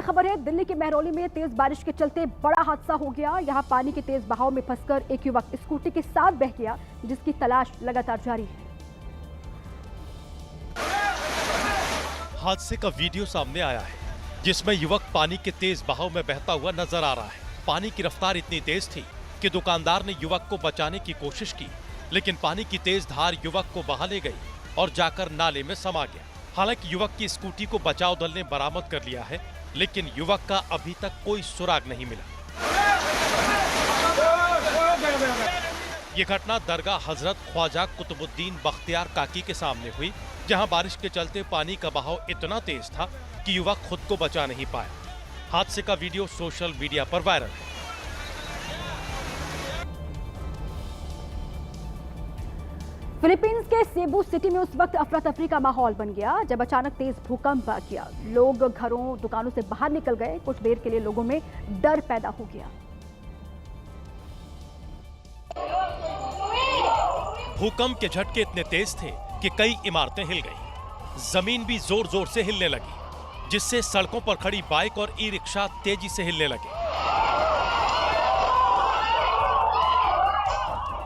से खबर है, दिल्ली के महरौली में तेज बारिश के चलते बड़ा हादसा हो गया। यहां पानी के तेज बहाव में फंसकर एक युवक स्कूटी के साथ बह गया, जिसकी तलाश लगातार जारी है। हादसे का वीडियो सामने आया है, जिसमें युवक पानी के तेज बहाव में बहता हुआ नजर आ रहा है। पानी की रफ्तार इतनी तेज थी कि दुकानदार ने युवक को बचाने की कोशिश की, लेकिन पानी की तेज धार युवक को बहा ले गई और जाकर नाले में समा गया। हालांकि युवक की स्कूटी को बचाव दल ने बरामद कर लिया है, लेकिन युवक का अभी तक कोई सुराग नहीं मिला। ये घटना दरगाह हजरत ख्वाजा कुतुबुद्दीन बख्तियार काकी के सामने हुई, जहां बारिश के चलते पानी का बहाव इतना तेज था कि युवक खुद को बचा नहीं पाया। हादसे का वीडियो सोशल मीडिया पर वायरल है। फिलीपींस के सेबू सिटी में उस वक्त अफरा तफरी का माहौल बन गया जब अचानक तेज भूकंप आ गया। लोग घरों दुकानों से बाहर निकल गए। कुछ देर के लिए लोगों में डर पैदा हो गया। भूकंप के झटके इतने तेज थे कि कई इमारतें हिल गईं। जमीन भी जोर जोर से हिलने लगी, जिससे सड़कों पर खड़ी बाइक और ई रिक्शा तेजी से हिलने लगे।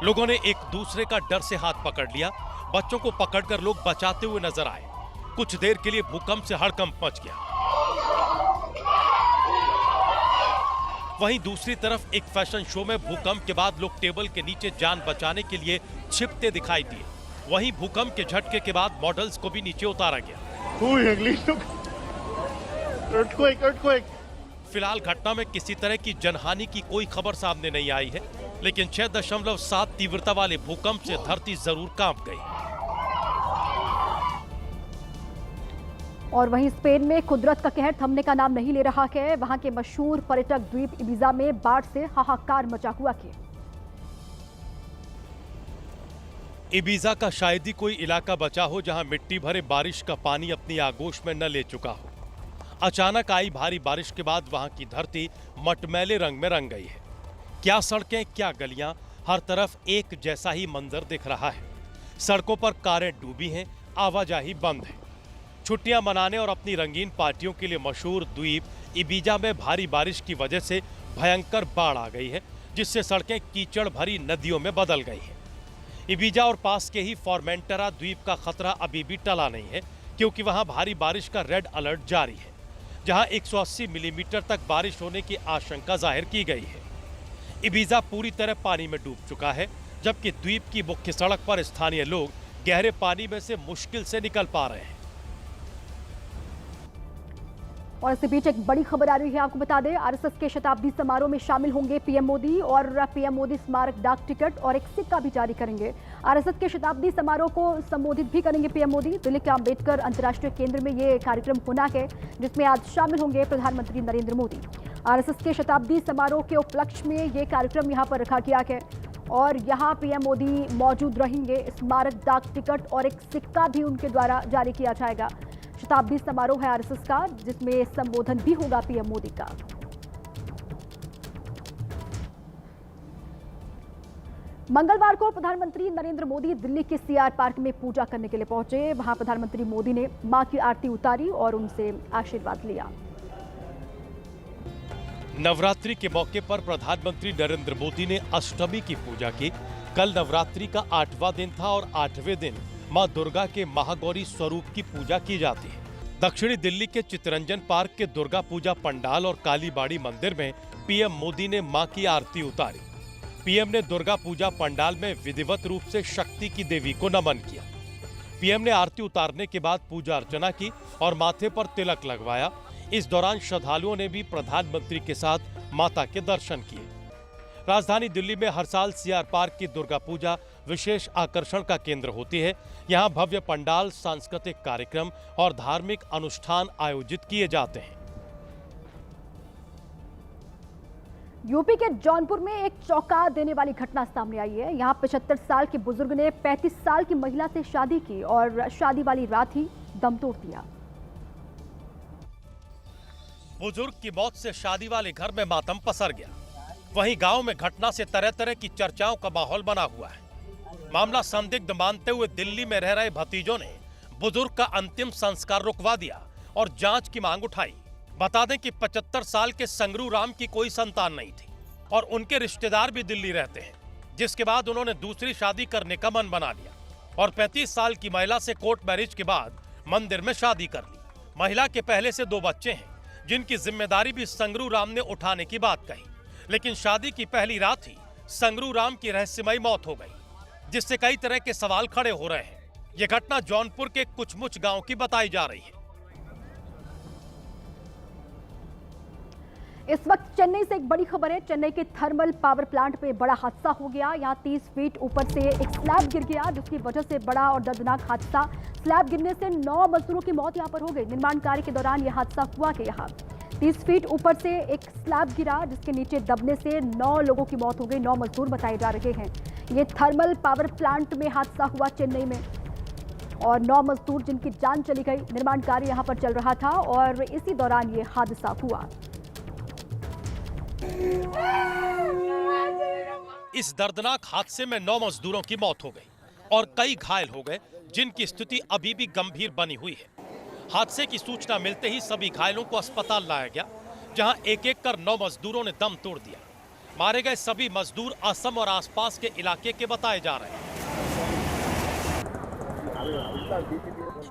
लोगों ने एक दूसरे का डर से हाथ पकड़ लिया। बच्चों को पकड़कर लोग बचाते हुए नजर आए। कुछ देर के लिए भूकंप से हड़कंप मच गया। वहीं दूसरी तरफ एक फैशन शो में भूकंप के बाद लोग टेबल के नीचे जान बचाने के लिए छिपते दिखाई दिए। वहीं भूकंप के झटके के बाद मॉडल्स को भी नीचे उतारा गया। फिलहाल घटना में किसी तरह की जनहानि की कोई खबर सामने नहीं आई है, लेकिन 6.7 तीव्रता वाले भूकंप से धरती जरूर कांप गई। और वहीं स्पेन में कुदरत का कहर थमने का नाम नहीं ले रहा है। वहां के मशहूर पर्यटक द्वीप इबीजा में बाढ़ से हाहाकार मचा हुआ है। इबीजा का शायद ही कोई इलाका बचा हो जहां मिट्टी भरे बारिश का पानी अपनी आगोश में न ले चुका हो। अचानक आई भारी बारिश के बाद वहां की धरती मटमैले रंग में रंग गई है। क्या सड़कें, क्या गलियां, हर तरफ एक जैसा ही मंजर दिख रहा है। सड़कों पर कारें डूबी हैं, आवाजाही बंद है। छुट्टियां मनाने और अपनी रंगीन पार्टियों के लिए मशहूर द्वीप इबीजा में भारी बारिश की वजह से भयंकर बाढ़ आ गई है, जिससे सड़कें कीचड़ भरी नदियों में बदल गई हैं। इबीजा और पास के ही फॉर्मेंटेरा द्वीप का खतरा अभी भी टला नहीं है, क्योंकि वहां भारी बारिश का रेड अलर्ट जारी है, जहां 180 मिलीमीटर तक बारिश होने की आशंका जाहिर की गई है। इबीजा पूरी तरह पानी में डूब चुका है, जबकि द्वीप की मुख्य सड़क पर स्थानीय लोग गहरे पानी में से मुश्किल से निकल पा रहे हैं। और इसी बीच एक बड़ी खबर आ रही है, आपको बता दें, आरएसएस के शताब्दी समारोह में शामिल होंगे पीएम मोदी और पीएम मोदी स्मारक डाक टिकट और एक सिक्का भी जारी करेंगे। आरएसएस के शताब्दी समारोह को संबोधित भी करेंगे पीएम मोदी। दिल्ली के अंबेडकर अंतर्राष्ट्रीय केंद्र में ये कार्यक्रम होना है, जिसमें आज शामिल होंगे प्रधानमंत्री नरेंद्र मोदी। आरएसएस के शताब्दी समारोह के उपलक्ष्य में ये कार्यक्रम यहाँ पर रखा गया है और यहाँ पीएम मोदी मौजूद रहेंगे। स्मारक डाक टिकट और एक सिक्का भी उनके द्वारा जारी किया जाएगा। शताब्दी समारोह है आरएसएस का, जिसमें संबोधन भी होगा पीएम मोदी का। मंगलवार को प्रधानमंत्री नरेंद्र मोदी दिल्ली के सीआर पार्क में पूजा करने के लिए पहुंचे। वहां प्रधानमंत्री मोदी ने मां की आरती उतारी और उनसे आशीर्वाद लिया। नवरात्रि के मौके पर प्रधानमंत्री नरेंद्र मोदी ने अष्टमी की पूजा की। कल नवरात्रि का 8वां दिन था और 8वें दिन मां दुर्गा के महागौरी स्वरूप की पूजा की जाती है। दक्षिणी दिल्ली के चित्तरंजन पार्क के दुर्गा पूजा पंडाल और कालीबाड़ी मंदिर में पीएम मोदी ने मां की आरती उतारी। पीएम ने दुर्गा पूजा पंडाल में विधिवत रूप से शक्ति की देवी को नमन किया। पीएम ने आरती उतारने के बाद पूजा अर्चना की और माथे पर तिलक लगवाया। इस दौरान श्रद्धालुओं ने भी प्रधानमंत्री के साथ माता के दर्शन किए। राजधानी दिल्ली में हर साल सीआर पार्क की दुर्गा पूजा विशेष आकर्षण का केंद्र होती है। यहाँ भव्य पंडाल, सांस्कृतिक कार्यक्रम और धार्मिक अनुष्ठान आयोजित किए जाते हैं। यूपी के जौनपुर में एक चौंका देने वाली घटना सामने आई है। यहाँ 75 साल के बुजुर्ग ने 35 साल की महिला से शादी की और शादी वाली रात ही दम तोड़ दिया। बुजुर्ग की मौत से शादी वाले घर में मातम पसर गया। वहीं गांव में घटना से तरह तरह की चर्चाओं का माहौल बना हुआ है। मामला संदिग्ध मानते हुए दिल्ली में रह रहे भतीजों ने बुजुर्ग का अंतिम संस्कार रुकवा दिया और जांच की मांग उठाई। बता दें कि 75 साल के संगरू राम की कोई संतान नहीं थी और उनके रिश्तेदार भी दिल्ली रहते हैं, जिसके बाद उन्होंने दूसरी शादी करने का मन बना लिया और 35 साल की महिला से कोर्ट मैरिज के बाद मंदिर में शादी कर ली। महिला के पहले से 2 बच्चे हैं, जिनकी जिम्मेदारी भी संगरू राम ने उठाने की बात कही, लेकिन शादी की पहली रात ही संगरू राम की रहस्यमयी मौत हो गई, जिससे कई तरह के सवाल खड़े हो रहे हैं। ये घटना जौनपुर के कुचमुच गांव की बताई जा रही है। इस वक्त चेन्नई से एक बड़ी खबर है। चेन्नई के थर्मल पावर प्लांट में बड़ा हादसा हो गया। यहाँ 30 फीट ऊपर से एक स्लैब गिर गया, जिसकी वजह से बड़ा और दर्दनाक हादसा। स्लैब गिरने से 9 मजदूरों की मौत यहाँ पर हो गई। निर्माण कार्य के दौरान यह हादसा हुआ कि यहाँ 30 फीट ऊपर से एक स्लैब गिरा, जिसके नीचे दबने से 9 लोगों की मौत हो गई। 9 मजदूर बताए जा रहे हैं। ये थर्मल पावर प्लांट में हादसा हुआ चेन्नई में, और 9 मजदूर जिनकी जान चली गई। निर्माण कार्य यहाँ पर चल रहा था और इसी दौरान ये हादसा हुआ। इस दर्दनाक हादसे में 9 मजदूरों की मौत हो गई और कई घायल हो गए, जिनकी स्थिति अभी भी गंभीर बनी हुई है। हादसे की सूचना मिलते ही सभी घायलों को अस्पताल लाया गया, जहां एक एक कर 9 मजदूरों ने दम तोड़ दिया। मारे गए सभी मजदूर असम और आसपास के इलाके के बताए जा रहे हैं।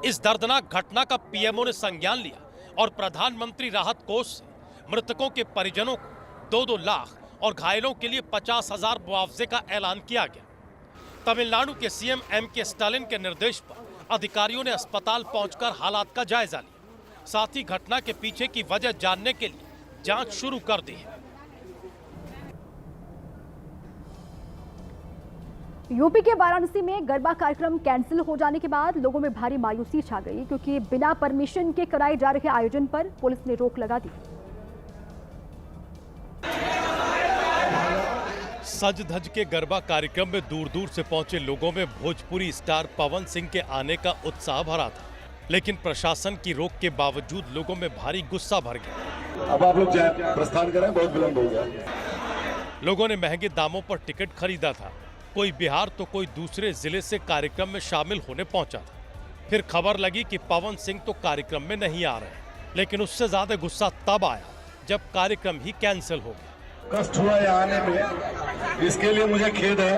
इस दर्दनाक घटना का पीएमओ ने संज्ञान लिया और प्रधानमंत्री राहत कोष से मृतकों के परिजनों को 2-2 लाख और घायलों के लिए 50,000 मुआवजे का ऐलान किया गया। तमिलनाडु के सीएम एम.के. स्टालिन के निर्देश पर अधिकारियों ने अस्पताल पहुंचकर हालात का जायजा लिया। साथ ही घटना के पीछे की वजह जानने के लिए जांच शुरू कर दी है। यूपी के वाराणसी में गरबा कार्यक्रम कैंसिल हो जाने के बाद लोगों में भारी मायूसी छा गई, क्योंकि बिना परमिशन के कराए जा रहे आयोजन पर पुलिस ने रोक लगा दी। सज धज के गरबा कार्यक्रम में दूर दूर से पहुंचे लोगों में भोजपुरी स्टार पवन सिंह के आने का उत्साह भरा था, लेकिन प्रशासन की रोक के बावजूद लोगों में भारी गुस्सा भर गया। अब आप लोग प्रस्थान करें, बहुत विलंब हो गया। लोगों ने महंगे दामों पर टिकट खरीदा था। कोई बिहार तो कोई दूसरे जिले से कार्यक्रम में शामिल होने पहुंचा था। फिर खबर लगी कि पवन सिंह तो कार्यक्रम में नहीं आ रहे, लेकिन उससे ज्यादा गुस्सा तब आया जब कार्यक्रम ही कैंसिल हो गया। कष्ट हुआ यहाँ आने में, इसके लिए मुझे खेद है।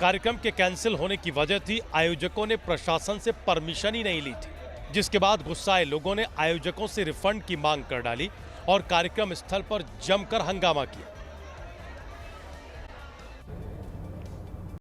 कार्यक्रम के कैंसिल होने की वजह थी आयोजकों ने प्रशासन से परमिशन ही नहीं ली थी, जिसके बाद गुस्साए लोगों ने आयोजकों से रिफंड की मांग कर डाली और कार्यक्रम स्थल पर जमकर हंगामा किया।